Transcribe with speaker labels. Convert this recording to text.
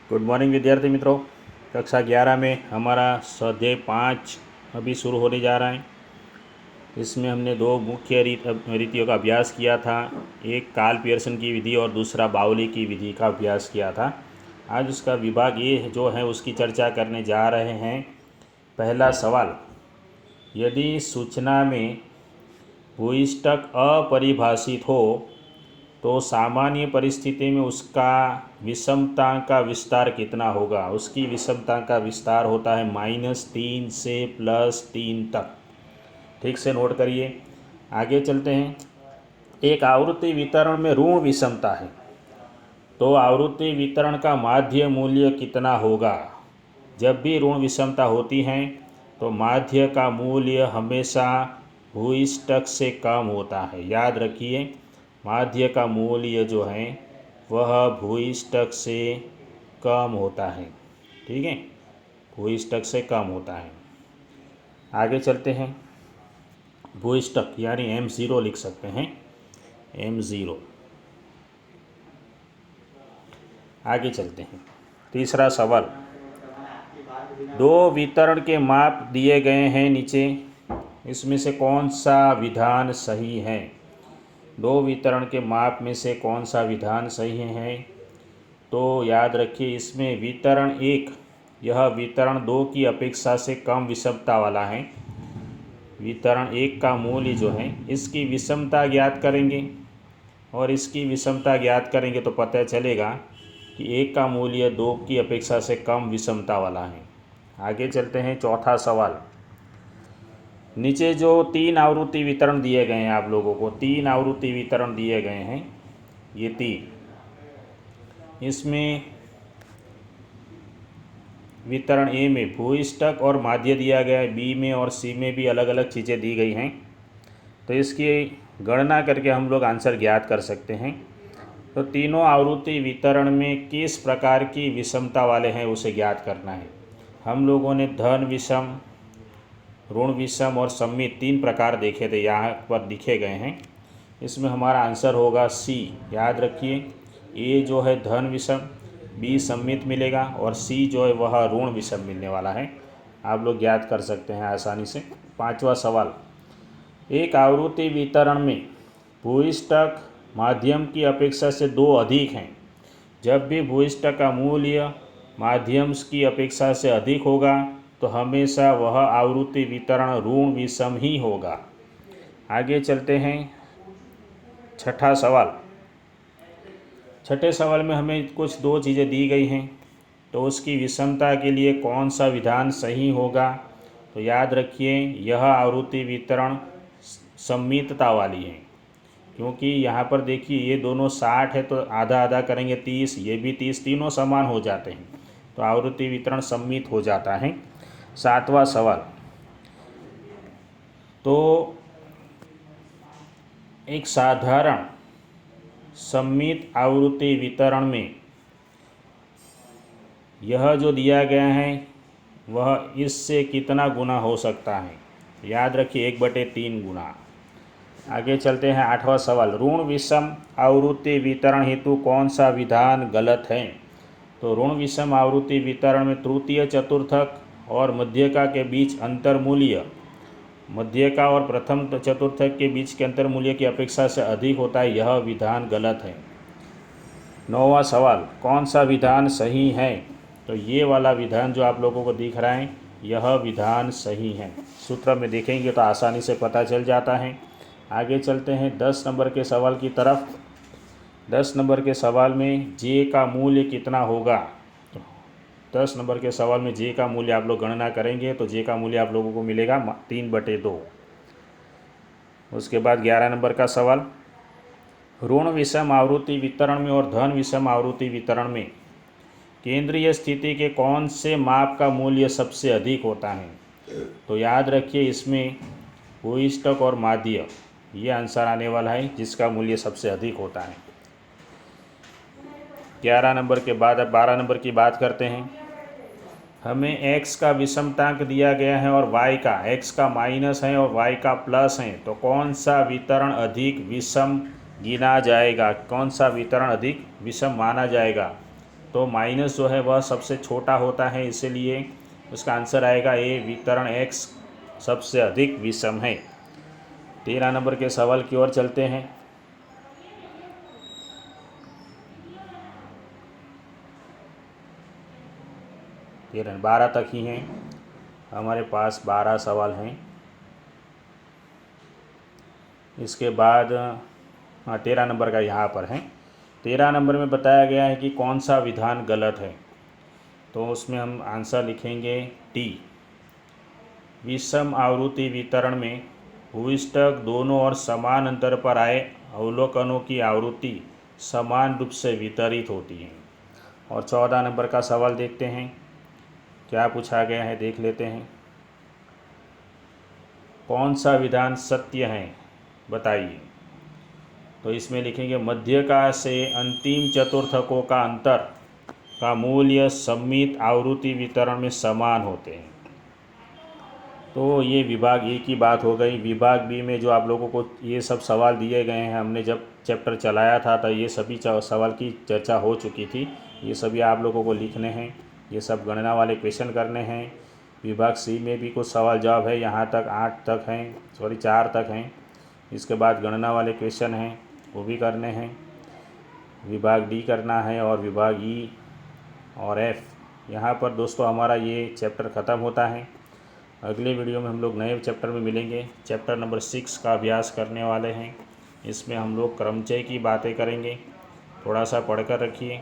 Speaker 1: Good morning विद्यार्थी मित्रों। कक्षा 11 में हमारा स्वाध्याय 5 अभी शुरू होने जा रहा है। इसमें हमने दो मुख्य रीतियों का अभ्यास किया था। एक कार्ल पियर्सन की विधि और दूसरा बाउली की विधि का अभ्यास किया था। आज उसका विभाग ये जो है उसकी चर्चा करने जा रहे हैं। पहला सवाल, यदि सूचना में भूयिष्ठक अपरिभाषित हो तो सामान्य परिस्थिति में उसका विषमता का विस्तार कितना होगा। उसकी विषमता का विस्तार होता है -3 से +3 तक। ठीक से नोट करिए। आगे चलते हैं। एक आवृत्ति वितरण में ऋण विषमता है तो आवृत्ति वितरण का माध्य मूल्य कितना होगा। जब भी ऋण विषमता होती है तो माध्य का मूल्य हमेशा भूयिष्ठक से कम होता है। याद रखिए, माध्य का मूल्य जो है वह भूयिष्ठक से कम होता है। ठीक है, भूयिष्ठक से कम होता है। आगे चलते हैं। भूयिष्ठक यानी m0 लिख सकते हैं, m0। आगे चलते हैं। तीसरा सवाल, दो वितरण के माप दिए गए हैं नीचे, इसमें से कौन सा विधान सही है। दो वितरण के माप में से कौन सा विधान सही है। तो याद रखिए, इसमें वितरण 1, यह वितरण 2 की अपेक्षा से कम विषमता वाला है। वितरण 1 का मूल्य जो है, इसकी विषमता ज्ञात करेंगे और इसकी विषमता ज्ञात करेंगे तो पता चलेगा कि 1 का मूल्य 2 की अपेक्षा से कम विषमता वाला है। आगे चलते हैं। चौथा सवाल, नीचे जो 3 आवृत्ति वितरण दिए गए हैं, आप लोगों को 3 आवृत्ति वितरण दिए गए हैं, ये 3, इसमें वितरण ए में भूयिष्ठक और माध्य दिया गया है, बी में और सी में भी अलग अलग चीज़ें दी गई हैं। तो इसकी गणना करके हम लोग आंसर ज्ञात कर सकते हैं। तो तीनों आवृत्ति वितरण में किस प्रकार की विषमता वाले हैं उसे ज्ञात करना है। हम लोगों ने धन विषम, ऋण विषम और सम्मित 3 प्रकार देखे थे, यहाँ पर दिखे गए हैं। इसमें हमारा आंसर होगा सी। याद रखिए, ए जो है धन विषम, बी सम्मित मिलेगा और सी जो है वह ऋण विषम मिलने वाला है। आप लोग ज्ञात कर सकते हैं आसानी से। पांचवा सवाल, एक आवृत्ति वितरण में भूयिष्ठक माध्यम की अपेक्षा से 2 अधिक हैं। जब भी भूयिष्ठक का मूल्य माध्यम की अपेक्षा से अधिक होगा तो हमेशा वह आवृत्ति वितरण ऋण विषम ही होगा। आगे चलते हैं। छठा सवाल, छठे सवाल में हमें कुछ 2 चीज़ें दी गई हैं, तो उसकी विषमता के लिए कौन सा विधान सही होगा। तो याद रखिए, यह आवृत्ति वितरण सम्मितता वाली है, क्योंकि यहाँ पर देखिए ये दोनों 60 है तो आधा आधा करेंगे 30, ये भी 30, तीनों समान हो जाते हैं तो आवृत्ति वितरण सम्मित हो जाता है। 7वां सवाल, तो एक साधारण सम्मित आवृत्ति वितरण में यह जो दिया गया है वह इससे कितना गुना हो सकता है। याद रखिए 1/3 गुना। आगे चलते हैं। 8वां सवाल, ऋण विषम आवृत्ति वितरण हेतु कौन सा विधान गलत है। तो ऋण विषम आवृत्ति वितरण में तृतीय चतुर्थक और मध्यका के बीच अंतर मूल्य मध्यका और प्रथम चतुर्थक के बीच के अंतर मूल्य की अपेक्षा से अधिक होता है, यह विधान गलत है। 9वां सवाल, कौन सा विधान सही है। तो ये वाला विधान जो आप लोगों को दिख रहा है यह विधान सही है। सूत्र में देखेंगे तो आसानी से पता चल जाता है। आगे चलते हैं 10 नंबर के सवाल की तरफ। 10 नंबर के सवाल में जे का मूल्य कितना होगा। 10 नंबर के सवाल में जे का मूल्य आप लोग गणना करेंगे तो जे का मूल्य आप लोगों को मिलेगा 3/2। उसके बाद 11 नंबर का सवाल, ऋण विषम आवृत्ति वितरण में और धन विषम आवृत्ति वितरण में केंद्रीय स्थिति के कौन से माप का मूल्य सबसे अधिक होता है। तो याद रखिए, इसमें भूयिष्ठक और माध्य ये आंसर आने वाला है जिसका मूल्य सबसे अधिक होता है। 11 नंबर के बाद अब 12 नंबर की बात करते हैं। हमें x का विषमतांक दिया गया है और y का, x का माइनस है और y का प्लस है, तो कौन सा वितरण अधिक विषम गिना जाएगा, कौन सा वितरण अधिक विषम माना जाएगा। तो माइनस जो है वह सबसे छोटा होता है, इसीलिए उसका आंसर आएगा ए, वितरण x सबसे अधिक विषम है। 13 नंबर के सवाल की ओर चलते हैं। तेरह 12 तक ही हैं हमारे पास, 12 सवाल हैं। इसके बाद हाँ 13 नंबर का यहाँ पर है। 13 नंबर में बताया गया है कि कौन सा विधान गलत है, तो उसमें हम आंसर लिखेंगे डी। विषम आवृत्ति वितरण में भूइष्ठक दोनों ओर समान अंतर पर आए अवलोकनों की आवृत्ति समान रूप से वितरित होती है। और 14 नंबर का सवाल देखते हैं क्या पूछा गया है, देख लेते हैं। कौन सा विधान सत्य है बताइए। तो इसमें लिखेंगे मध्यका से अंतिम चतुर्थकों का अंतर का मूल्य सममित आवृत्ति वितरण में समान होते हैं। तो ये विभाग ए की बात हो गई। विभाग बी में जो आप लोगों को ये सब सवाल दिए गए हैं, हमने जब चैप्टर चलाया था तो ये सभी सवाल की चर्चा हो चुकी थी। ये सभी आप लोगों को लिखने हैं, ये सब गणना वाले क्वेश्चन करने हैं। विभाग सी में भी कुछ सवाल जवाब है, यहाँ तक 8 तक हैं, 4 तक हैं। इसके बाद गणना वाले क्वेश्चन हैं, वो भी करने हैं। विभाग डी करना है और विभाग ई और एफ। यहाँ पर दोस्तों हमारा ये चैप्टर ख़त्म होता है। अगले वीडियो में हम लोग नए चैप्टर में मिलेंगे। चैप्टर नंबर 6 का अभ्यास करने वाले हैं। इसमें हम लोग क्रमचय की बातें करेंगे। थोड़ा सा पढ़कर रखिए।